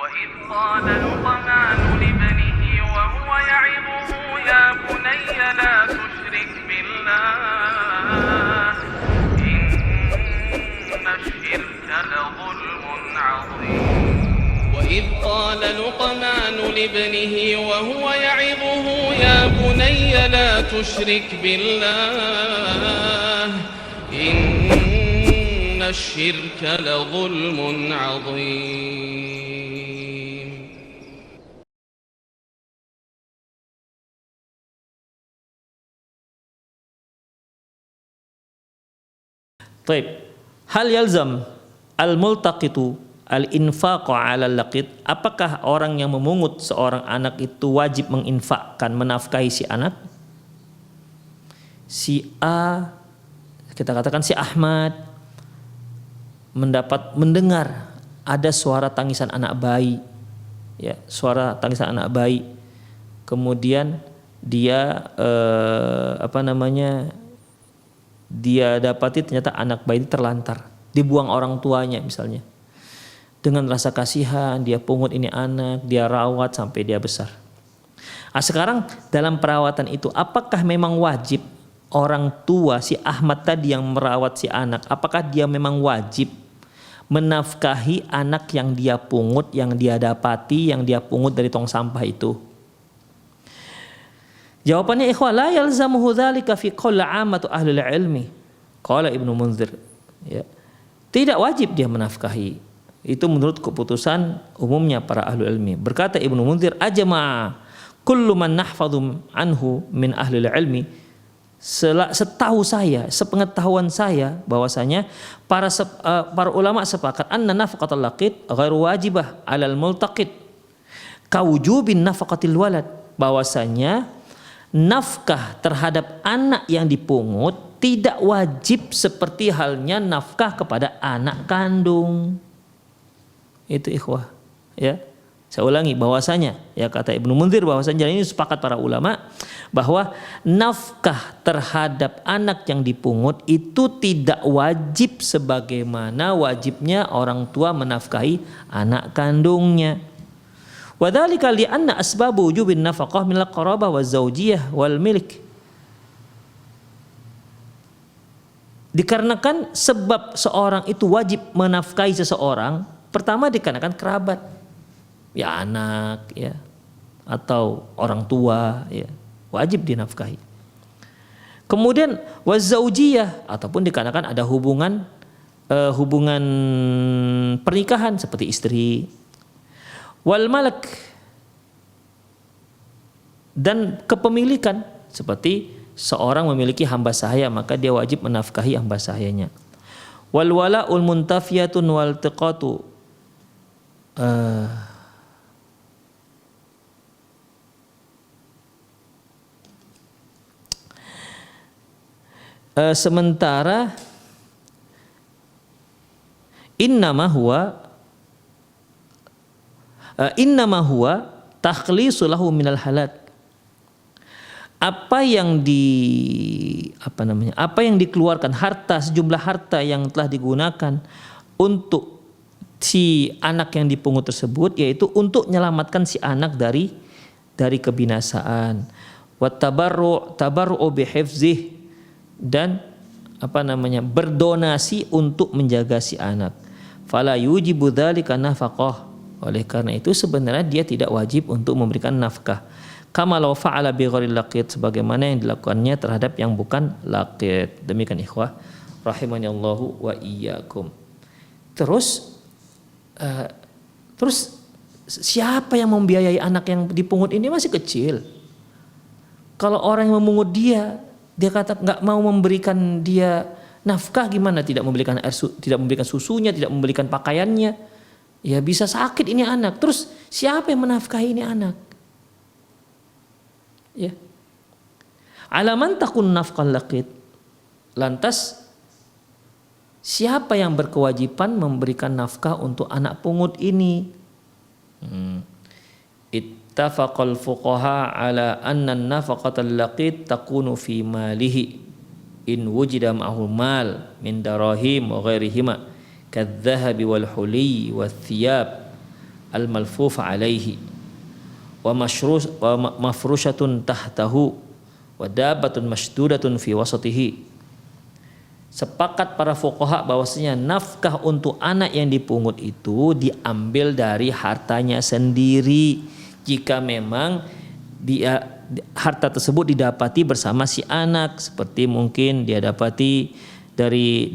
وإذ قال لقمان لابنه وهو يعظه يا بني لا تشرك بالله إن الشرك لظلم عظيم وإذ قال لقمان لابنه وهو يعظه يا بني لا تشرك بالله إن الشرك لظلم عظيم. Taib. Hal yalzam al-multaqitu al-infaqa 'ala al-laqit? Apakah orang yang memungut seorang anak itu wajib menginfakkan, menafkahi si anak? Si A, kita katakan si Ahmad, mendengar ada suara tangisan anak bayi, ya, suara tangisan anak bayi. Kemudian dia dia dapati ternyata anak bayi terlantar, dibuang orang tuanya misalnya. Dengan rasa kasihan dia pungut ini anak, dia rawat sampai dia besar. Nah, sekarang dalam perawatan itu apakah memang wajib orang tua si Ahmad tadi yang merawat si anak, apakah dia memang wajib menafkahi anak yang dia pungut, yang dia dapati, yang dia pungut dari tong sampah itu? Jawabannya ikhwah, la yalzamuhu dzalika fi qaul 'ammatu ahli ilmi. Qala Ibnu Munzir, ya. Tidak wajib dia menafkahi. Itu menurut keputusan umumnya para ahli ilmi. Berkata Ibnu Munzir, ajma kullu man nahfadhu anhu min ahli ilmi. Setahu saya, sepengetahuan saya bahwasanya para ulama sepakat anna nafaqatul laqit ghairu wajibah 'alal multaqit kawujubin nafaqatil walad, bahwasanya nafkah terhadap anak yang dipungut tidak wajib seperti halnya nafkah kepada anak kandung. Itu ikhwah, ya. Saya ulangi bahwasanya, ya, kata Ibnu Munzir bahwasanya ini sepakat para ulama bahwa nafkah terhadap anak yang dipungut itu tidak wajib sebagaimana wajibnya orang tua menafkahi anak kandungnya. Wadzalika li'anna asbabu wujubin nafaqah min al-qarabah waz-zawjiyah wal milik. Dikarenakan sebab seorang itu wajib menafkahi seseorang, pertama dikarenakan kerabat, ya anak, ya, atau orang tua, ya, wajib dinafkahi. Kemudian waz-zawjiyah, ataupun dikarenakan ada hubungan pernikahan seperti istri. Wal malak, dan kepemilikan seperti seorang memiliki hamba sahaya maka dia wajib menafkahi hamba sahayanya. Wal wala'ul muntafiyatun wal tiqatu, sementara innama huwa takhlisu lahu minal halak. Apa yang dikeluarkan, harta, sejumlah harta yang telah digunakan untuk si anak yang dipungut tersebut, yaitu untuk menyelamatkan si anak dari kebinasaan. Wa tabarru'u bihifzih, dan berdonasi untuk menjaga si anak. Fala yujibu dzalika nafaqah. Oleh karena itu sebenarnya dia tidak wajib untuk memberikan nafkah. Kama law fa'ala bi ghairil laqit, sebagaimana yang dilakukannya terhadap yang bukan laqit. Demikian ikhwah rahimanallahu wa iyyakum. Terus siapa yang membiayai anak yang dipungut ini? Masih kecil. Kalau orang yang memungut dia kata nggak mau memberikan dia nafkah, gimana? Tidak memberikan air, tidak memberikan susunya, tidak memberikan pakaiannya. Ya bisa sakit ini anak. Terus siapa yang menafkahi ini anak? Ya. Alaman takun nafkah laqit. Lantas siapa yang berkewajiban memberikan nafkah untuk anak pungut ini? Ittafaqal fuqaha ala anna nafaqatal laqit takunu fi malihi in wujida ma'ahu mal min darahim wa ghairihima kadzahabi wal huli wath thiyab al-malfuf alaihi wa mafrusyatun tahtahu wa dabbatun mashdudatun fi wasatihi. Sepakat para fuqaha bahwasanya nafkah untuk anak yang dipungut itu diambil dari hartanya sendiri jika memang harta tersebut didapati bersama si anak, seperti mungkin dia dapati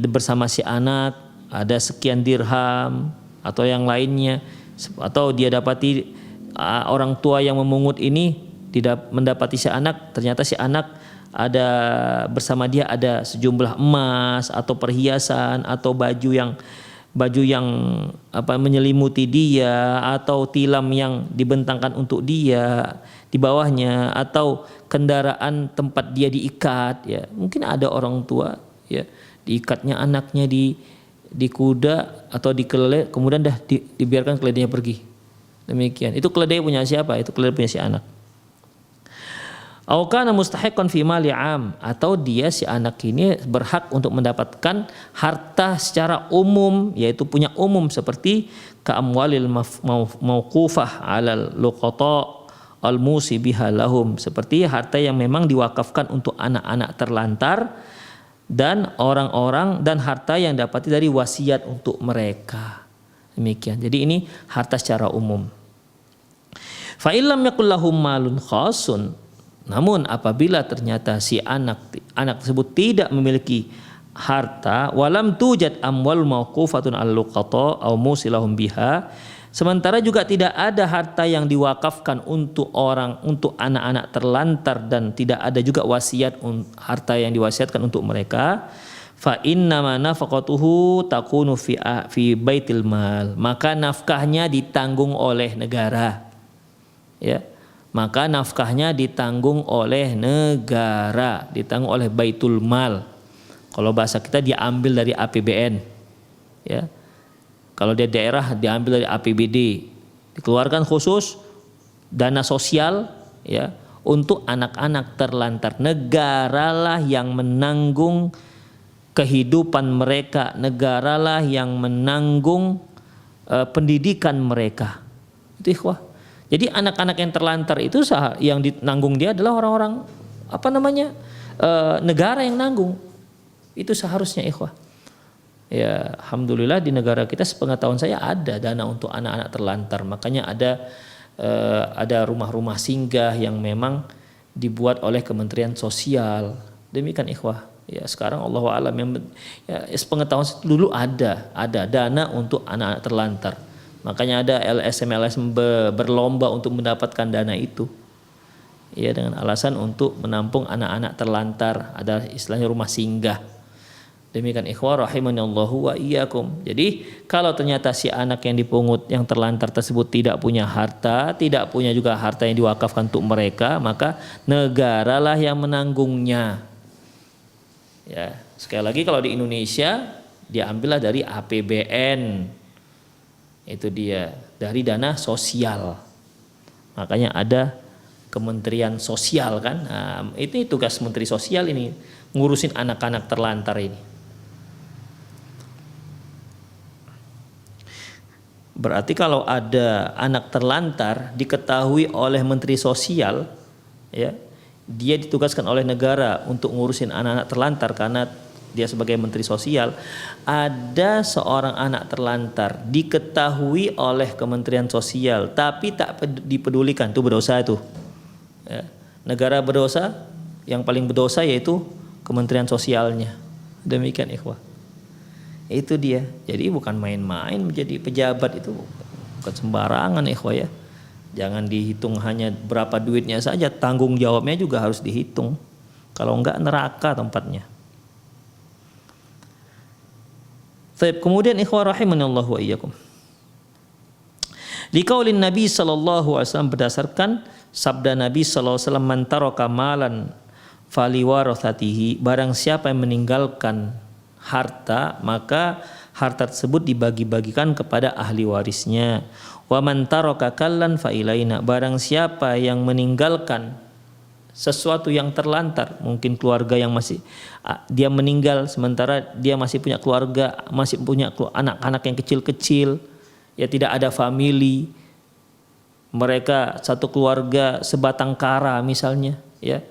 bersama si anak ada sekian dirham atau yang lainnya, atau dia dapati orang tua yang memungut ini tidak mendapati si anak, ternyata si anak ada bersama dia ada sejumlah emas atau perhiasan atau baju yang menyelimuti dia, atau tilam yang dibentangkan untuk dia di bawahnya, atau kendaraan tempat dia diikat, ya mungkin ada orang tua ya diikatnya anaknya di kuda atau di keledai, kemudian dibiarkan keledainya pergi, demikian. Itu keledai punya siapa? Itu keledai punya si anak. Au kana mustahiqan fi mali am, atau dia si anak ini berhak untuk mendapatkan harta secara umum, yaitu punya umum, seperti ka'amwalil mauqufah 'alal luqata al-musi biha lahum, seperti harta yang memang diwakafkan untuk anak-anak terlantar dan orang-orang, dan harta yang dapati dari wasiat untuk mereka. Demikian. Jadi ini harta secara umum. Fa illam yakul lahum malun khasun, namun apabila ternyata si anak tersebut tidak memiliki harta, walam tujad amwal mauqufatun al-luqata aw musilahum biha, sementara juga tidak ada harta yang diwakafkan untuk anak-anak terlantar, dan tidak ada juga wasiat harta yang diwasiatkan untuk mereka, fa innama nafaqatuhu takunu fi baitil mal, maka nafkahnya ditanggung oleh negara. Ya. Maka nafkahnya ditanggung oleh negara, ditanggung oleh Baitul Mal. Kalau bahasa kita diambil dari APBN, ya. Kalau dia daerah diambil dari APBD, dikeluarkan khusus dana sosial, ya, untuk anak-anak terlantar. Negaralah yang menanggung kehidupan mereka, negaralah yang menanggung pendidikan mereka. Itu ikhwah. Jadi anak-anak yang terlantar itu yang ditanggung dia adalah orang-orang negara yang nanggung. Itu seharusnya ikhwah. Ya, alhamdulillah di negara kita sepengetahuan saya ada dana untuk anak-anak terlantar. Makanya ada rumah-rumah singgah yang memang dibuat oleh Kementerian Sosial. Demikian ikhwah. Ya, sekarang Allahu a'lam, ya, sepengetahuan dulu ada dana untuk anak-anak terlantar. Makanya ada LSM berlomba untuk mendapatkan dana itu, ya, dengan alasan untuk menampung anak-anak terlantar, ada istilahnya rumah singgah. Demikian ikhwah rahimanallahu wa iyyakum. Jadi kalau ternyata si anak yang dipungut yang terlantar tersebut tidak punya harta, tidak punya juga harta yang diwakafkan untuk mereka, maka negaralah yang menanggungnya. Ya, sekali lagi kalau di Indonesia diambillah dari APBN. Itu dia, dari dana sosial. Makanya ada Kementerian Sosial kan. Nah, itu tugas Menteri Sosial ini, ngurusin anak-anak terlantar ini. Berarti kalau ada anak terlantar diketahui oleh Menteri Sosial, ya, dia ditugaskan oleh negara untuk ngurusin anak-anak terlantar karena dia sebagai Menteri Sosial. Ada seorang anak terlantar diketahui oleh Kementerian Sosial tapi tak dipedulikan, itu berdosa itu. Ya. Negara berdosa, yang paling berdosa yaitu Kementerian Sosialnya. Demikian ikhwah. Itu dia. Jadi bukan main-main menjadi pejabat, itu bukan sembarangan ikhwah ya. Jangan dihitung hanya berapa duitnya saja, tanggung jawabnya juga harus dihitung. Kalau enggak neraka tempatnya. Kemudian ikhwah rahimanallahu wa iyyakum. Liqaulin Nabi sallallahu alaihi wasallam, berdasarkan sabda Nabi sallallahu alaihi wasallam, man taraka malan faliwarathatihi, barang siapa yang meninggalkan harta maka harta tersebut dibagi-bagikan kepada ahli warisnya. Wa man taraka kallan fa ilaina, barang siapa yang meninggalkan sesuatu yang terlantar, mungkin keluarga yang masih dia meninggal sementara dia masih punya keluarga, masih punya anak-anak yang kecil-kecil, ya tidak ada family, mereka satu keluarga sebatang kara misalnya, ya.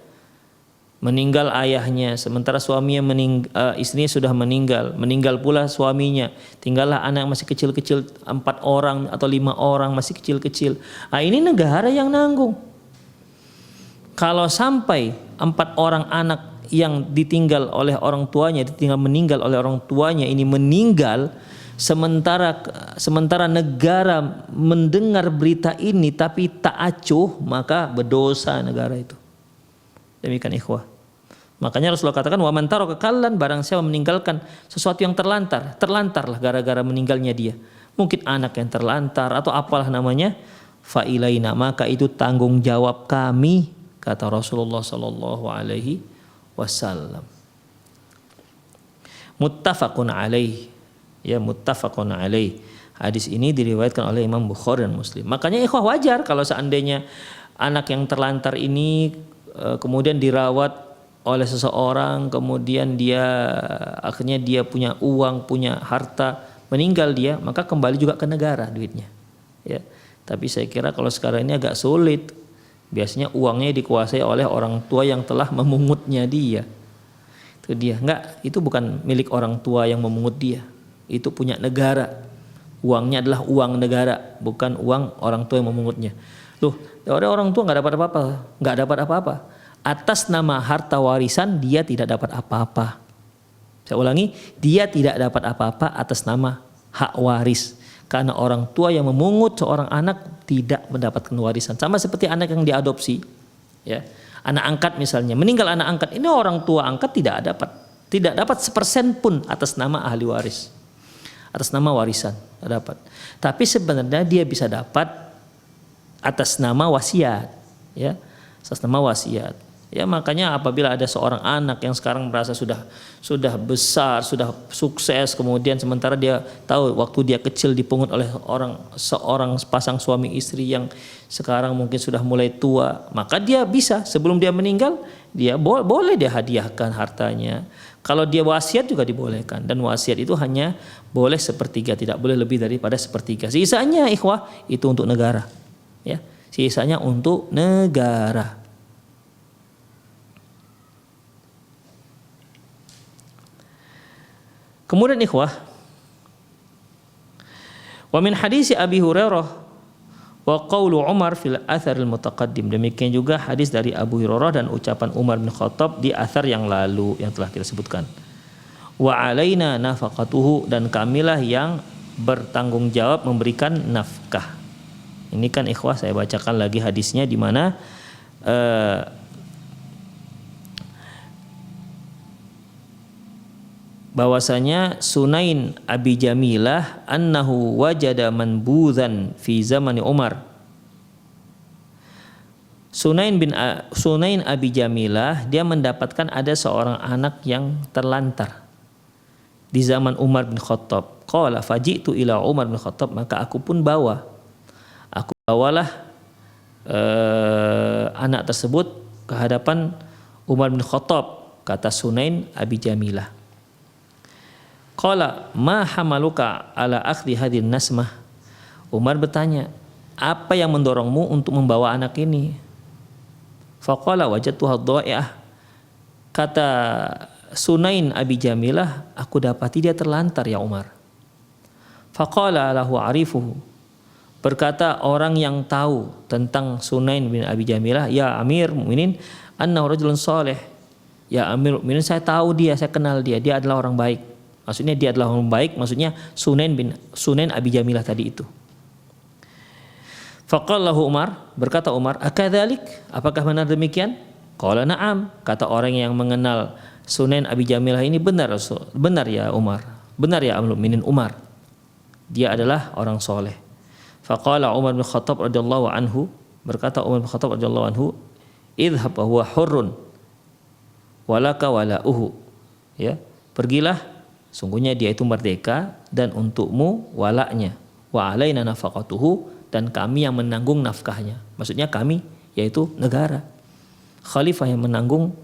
Meninggal ayahnya, sementara suaminya istrinya sudah meninggal pula suaminya, tinggallah anak masih kecil-kecil 4 orang atau 5 orang masih kecil-kecil. Ini negara yang nanggung. Kalau sampai 4 orang anak yang ditinggal oleh orang tuanya, meninggal oleh orang tuanya ini meninggal, sementara negara mendengar berita ini tapi tak acuh, maka berdosa negara itu. Demikian ikhwah. Makanya Rasulullah katakan wa man taraka kallan, barang siapa meninggalkan sesuatu yang terlantarlah gara-gara meninggalnya dia. Mungkin anak yang terlantar atau apalah namanya, fa ilaina, maka itu tanggung jawab kami, kata Rasulullah sallallahu alaihi wasallam. Muttafaqun alaih. Ya, muttafaqun alaih. Hadis ini diriwayatkan oleh Imam Bukhari dan Muslim. Makanya ikhwah, wajar kalau seandainya anak yang terlantar ini kemudian dirawat oleh seseorang, kemudian akhirnya dia punya uang, punya harta, meninggal dia, maka kembali juga ke negara duitnya. Ya. Tapi saya kira kalau sekarang ini agak sulit. Biasanya uangnya dikuasai oleh orang tua yang telah memungutnya dia. Itu dia. Enggak, itu bukan milik orang tua yang memungut dia. Itu punya negara. Uangnya adalah uang negara, bukan uang orang tua yang memungutnya. Loh, orang tua enggak dapat apa-apa. Atas nama harta warisan dia tidak dapat apa-apa. Saya ulangi, dia tidak dapat apa-apa atas nama hak waris. Karena orang tua yang memungut seorang anak tidak mendapatkan warisan. Sama seperti anak yang diadopsi. Ya. Anak angkat misalnya, meninggal anak angkat, ini orang tua angkat tidak dapat 1% pun atas nama ahli waris. Atas nama warisan, tidak dapat. Tapi sebenarnya dia bisa dapat atas nama wasiat. Ya. Atas nama wasiat. Ya, makanya apabila ada seorang anak yang sekarang merasa sudah besar, sudah sukses, kemudian sementara dia tahu waktu dia kecil dipungut oleh seorang pasang suami istri yang sekarang mungkin sudah mulai tua, maka dia bisa sebelum dia meninggal dia boleh dia hadiahkan hartanya. Kalau dia wasiat juga dibolehkan, dan wasiat itu hanya boleh 1/3, tidak boleh lebih daripada 1/3. Sisanya ikhwah itu untuk negara. Ya, sisanya untuk negara. Kemudian ikhwah, wa min hadisi Abi Hurairah wa qaulu Umar fil athar al mutaqaddim. Demikian juga hadis dari Abu Hurairah dan ucapan Umar bin Khattab di athar yang lalu yang telah kita sebutkan. Wa alaina nafaqatuhu, dan kamilah yang bertanggung jawab memberikan nafkah. Ini kan ikhwah saya bacakan lagi hadisnya di mana bahwasanya Sunain Abi Jamilah annahu wajada manbuzan fi zamani Umar. Sunain Abi Jamilah dia mendapatkan ada seorang anak yang terlantar di zaman Umar bin Khattab. Qala faji'tu ila Umar bin Khattab, maka aku bawalah anak tersebut ke hadapan Umar bin Khattab, kata Sunain Abi Jamilah. Qala ma hamaluka ala akhdhi hadhihi nasmah. Umar bertanya, apa yang mendorongmu untuk membawa anak ini? Faqala wajadtuha dha'i'ah. Kata Sunain Abi Jamilah, aku dapati dia terlantar ya Umar. Faqala lahu arifuhu. Berkata orang yang tahu tentang Sunain bin Abi Jamilah, ya Amir Mu'minin, annahu rajulun salih. Ya Amir Mu'minin, saya tahu dia, saya kenal dia adalah orang baik. Maksudnya dia adalah orang baik, maksudnya Sunain Abi Jamilah tadi itu. Faqallahu Umar, berkata Umar, akadzalik, apakah benar demikian? Qala na'am, kata orang yang mengenal Sunain Abi Jamilah ini, benar ya Umar, benar ya Amirul Mukminin Umar, dia adalah orang soleh. Faqala Umar bin Khattab radhiyallahu anhu, berkata Umar bin Khattab radhiyallahu anhu, idhhab wa huwa hurrun walaka walauhu, ya, pergilah, sungguhnya dia itu merdeka dan untukmu walaknya, wa alaina nafaqatuhu, dan kami yang menanggung nafkahnya. Maksudnya kami yaitu negara, khalifah yang menanggung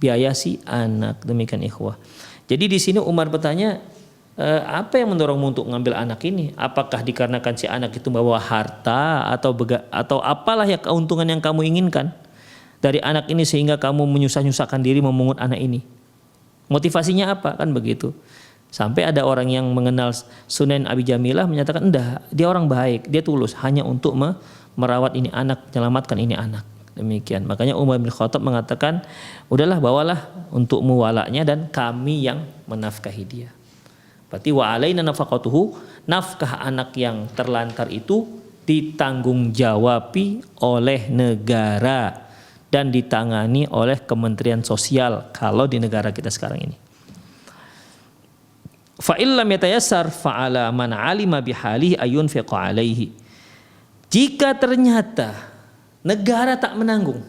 biaya si anak. Demikian ikhwah. Jadi di sini Umar bertanya, apa yang mendorongmu untuk mengambil anak ini? Apakah dikarenakan si anak itu membawa harta atau apalah ya keuntungan yang kamu inginkan dari anak ini sehingga kamu menyusah-nyusahkan diri memungut anak ini? Motivasinya apa? Kan begitu. Sampai ada orang yang mengenal Sunan Abi Jamilah menyatakan enggak, dia orang baik, dia tulus hanya untuk merawat ini anak, menyelamatkan ini anak. Demikian. Makanya Umar bin Khattab mengatakan, udahlah bawalah untuk muwalanya dan kami yang menafkahi dia. Berarti wa alaina nafaqatuhu, nafkah anak yang terlantar itu ditanggung-jawabi oleh negara dan ditangani oleh Kementerian Sosial kalau di negara kita sekarang ini. Fa illam yatayassar fa ala man alima bihalihi ayunfiqa alaihi. Jika ternyata negara tak menanggung,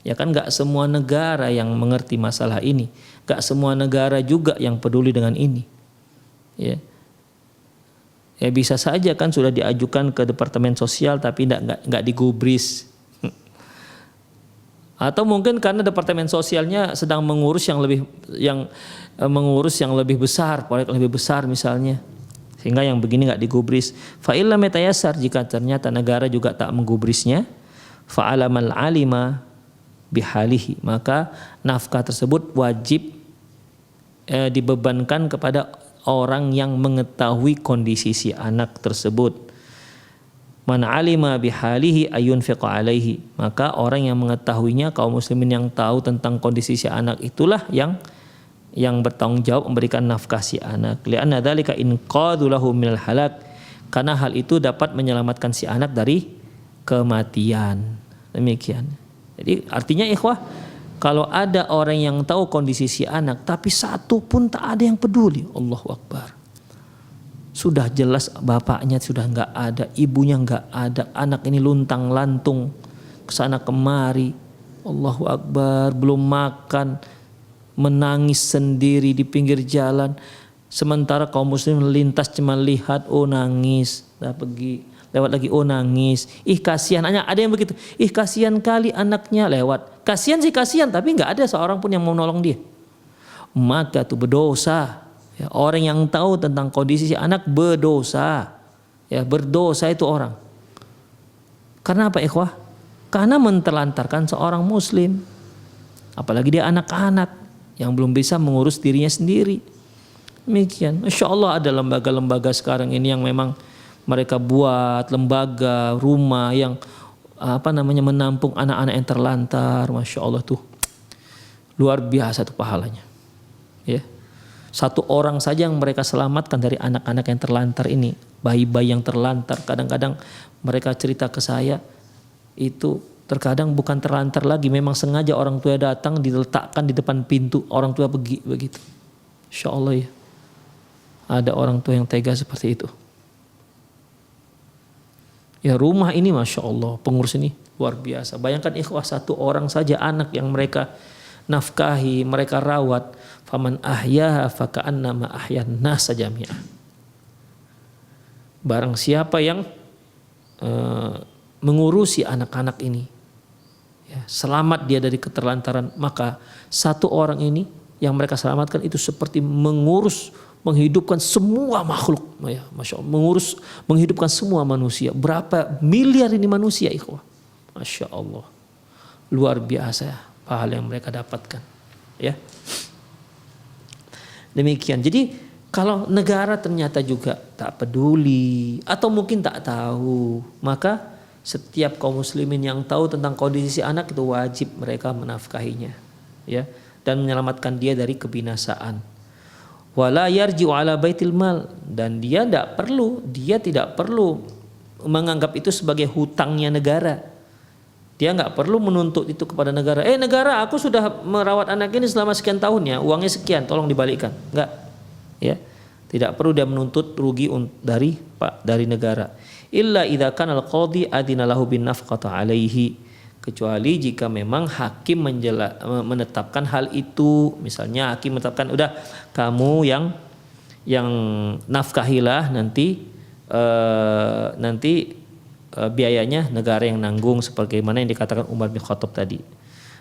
ya kan nggak semua negara yang mengerti masalah ini, nggak semua negara juga yang peduli dengan ini. Ya bisa saja kan sudah diajukan ke Departemen Sosial tapi nggak digubris. Atau mungkin karena Departemen Sosialnya sedang mengurus yang lebih besar, proyek lebih besar misalnya, sehingga yang begini nggak digubris. Fa illam yatayassar, jika ternyata negara juga tak menggubrisnya, fa alamal alima bihalihi, maka nafkah tersebut wajib dibebankan kepada orang yang mengetahui kondisi si anak tersebut. Man alima bihalihi ayunfiqa alaihi, maka orang yang mengetahuinya, kaum muslimin yang tahu tentang kondisi si anak itulah yang bertanggung jawab memberikan nafkah si anak. Li'anna dzalika inqadhu lahu minal halak, karena hal itu dapat menyelamatkan si anak dari kematian. Demikian. Jadi artinya ikhwah, kalau ada orang yang tahu kondisi si anak tapi satu pun tak ada yang peduli, Allahu Akbar. Sudah jelas bapaknya sudah nggak ada, ibunya nggak ada, anak ini luntang lantung kesana kemari, Allahu Akbar, belum makan, menangis sendiri di pinggir jalan. Sementara kaum muslim lintas cuma lihat, oh nangis, dah pergi, lewat lagi, oh nangis, ih kasihan, ada yang begitu, ih kasihan kali anaknya, lewat, kasihan sih kasihan, tapi nggak ada seorang pun yang mau nolong dia. Maka itu berdosa. Ya, orang yang tahu tentang kondisi si anak berdosa. Ya, berdosa itu orang. Karena apa ikhwah? Karena menterlantarkan seorang muslim. Apalagi dia anak-anak yang belum bisa mengurus dirinya sendiri. Demikian. Masya Allah ada lembaga-lembaga sekarang ini yang memang mereka buat lembaga, rumah yang menampung anak-anak yang terlantar. Masya Allah tuh luar biasa tuh pahalanya. Ya. Satu orang saja yang mereka selamatkan dari anak-anak yang terlantar ini, bayi-bayi yang terlantar. Kadang-kadang mereka cerita ke saya, itu terkadang bukan terlantar lagi, memang sengaja orang tua datang diletakkan di depan pintu, orang tua pergi begitu. Insya Allah ya, ada orang tua yang tega seperti itu. Ya rumah ini Masya Allah, pengurus ini luar biasa. Bayangkan ikhwah, satu orang saja anak yang mereka nafkahi, mereka rawat. Faman ahyaha faka'annama ahyan nasa jami'ah. Barang siapa yang mengurusi anak-anak ini, ya, selamat dia dari keterlantaran, maka satu orang ini yang mereka selamatkan itu seperti menghidupkan semua makhluk, ya, Masya Allah, menghidupkan semua manusia. Berapa miliar ini manusia, ikhwah. Masya Allah, luar biasa ya, pahala yang mereka dapatkan, ya. Demikian. Jadi kalau negara ternyata juga tak peduli atau mungkin tak tahu, maka setiap kaum muslimin yang tahu tentang kondisi anak itu wajib mereka menafkahinya, ya, dan menyelamatkan dia dari kebinasaan. Wala yarji'u ala baitil mal, dan dia tidak perlu menganggap itu sebagai hutangnya negara. Dia nggak perlu menuntut itu kepada negara. Negara, aku sudah merawat anak ini selama sekian tahun ya, uangnya sekian, tolong dibalikan. Nggak, ya, tidak perlu dia menuntut rugi dari negara. Illa idza kana al-qadhi adina lahu bin nafqati alaihi, kecuali jika memang hakim menetapkan hal itu. Misalnya hakim menetapkan, udah kamu yang nafkahilah, nanti biayanya negara yang nanggung, sebagaimana yang dikatakan Umar bin Khattab tadi.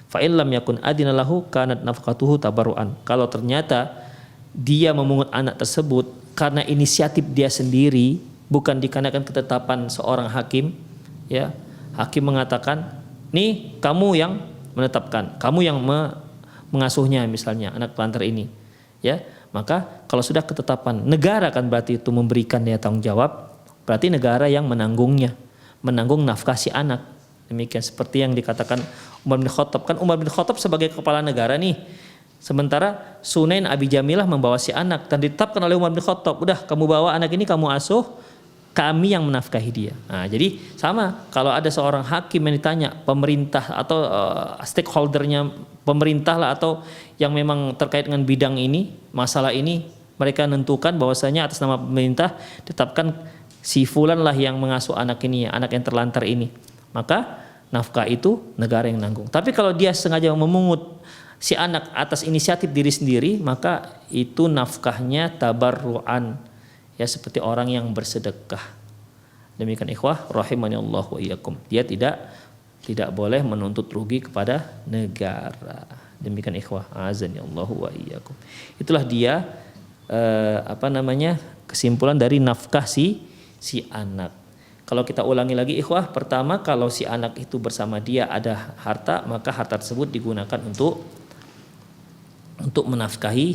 Fa in lam yakun adina lahu kanat nafqatuhu tabarruan. Kalau ternyata dia memungut anak tersebut karena inisiatif dia sendiri, bukan dikarenakan ketetapan seorang hakim, ya. Hakim mengatakan, nih kamu yang menetapkan, kamu yang mengasuhnya misalnya anak pelantar ini, ya. Maka kalau sudah ketetapan negara kan berarti itu memberikan dia tanggung jawab, berarti negara yang menanggungnya, menanggung nafkah si anak. Demikian seperti yang dikatakan Umar bin Khattab, kan Umar bin Khattab sebagai kepala negara nih. Sementara Sunain Abi Jamilah membawa si anak dan ditetapkan oleh Umar bin Khattab, udah kamu bawa anak ini kamu asuh, kami yang menafkahi dia. Nah, jadi sama kalau ada seorang hakim yang ditanya pemerintah atau stakeholdernya pemerintah lah atau yang memang terkait dengan bidang ini, masalah ini, mereka menentukan bahwasanya atas nama pemerintah tetapkan si fulan lah yang mengasuh anak ini, anak yang terlantar ini. Maka nafkah itu negara yang nanggung. Tapi kalau dia sengaja memungut si anak atas inisiatif diri sendiri, maka itu nafkahnya tabarruan, ya seperti orang yang bersedekah. Demikian ikhwah rahimani Allah wa iyyakum. Dia tidak boleh menuntut rugi kepada negara. Demikian ikhwah azani Allah wa iyyakum. Itulah dia kesimpulan dari nafkah si anak. Kalau kita ulangi lagi ikhwah, pertama kalau si anak itu bersama dia ada harta, maka harta tersebut digunakan untuk menafkahi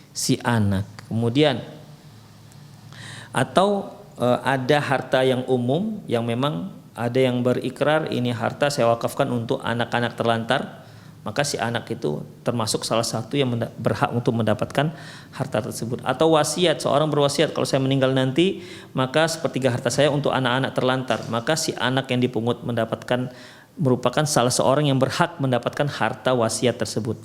si anak. Kemudian atau ada harta yang umum yang memang ada yang berikrar ini harta saya wakafkan untuk anak-anak terlantar, maka si anak itu termasuk salah satu yang berhak untuk mendapatkan harta tersebut. Atau wasiat, seorang berwasiat kalau saya meninggal nanti maka sepertiga harta saya untuk anak-anak terlantar, maka si anak yang dipungut merupakan salah seorang yang berhak mendapatkan harta wasiat tersebut.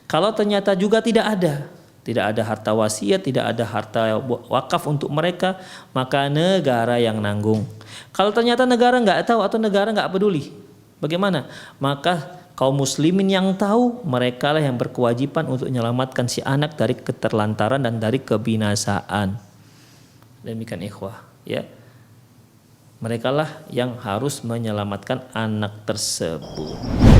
Kalau ternyata juga tidak ada harta wasiat, tidak ada harta wakaf untuk mereka, maka negara yang nanggung. Kalau ternyata negara nggak tahu atau negara nggak peduli, bagaimana? Maka kaum muslimin yang tahu, mereka lah yang berkewajiban untuk menyelamatkan si anak dari keterlantaran dan dari kebinasaan. Demikian ikhwah, ya. Mereka lah yang harus menyelamatkan anak tersebut.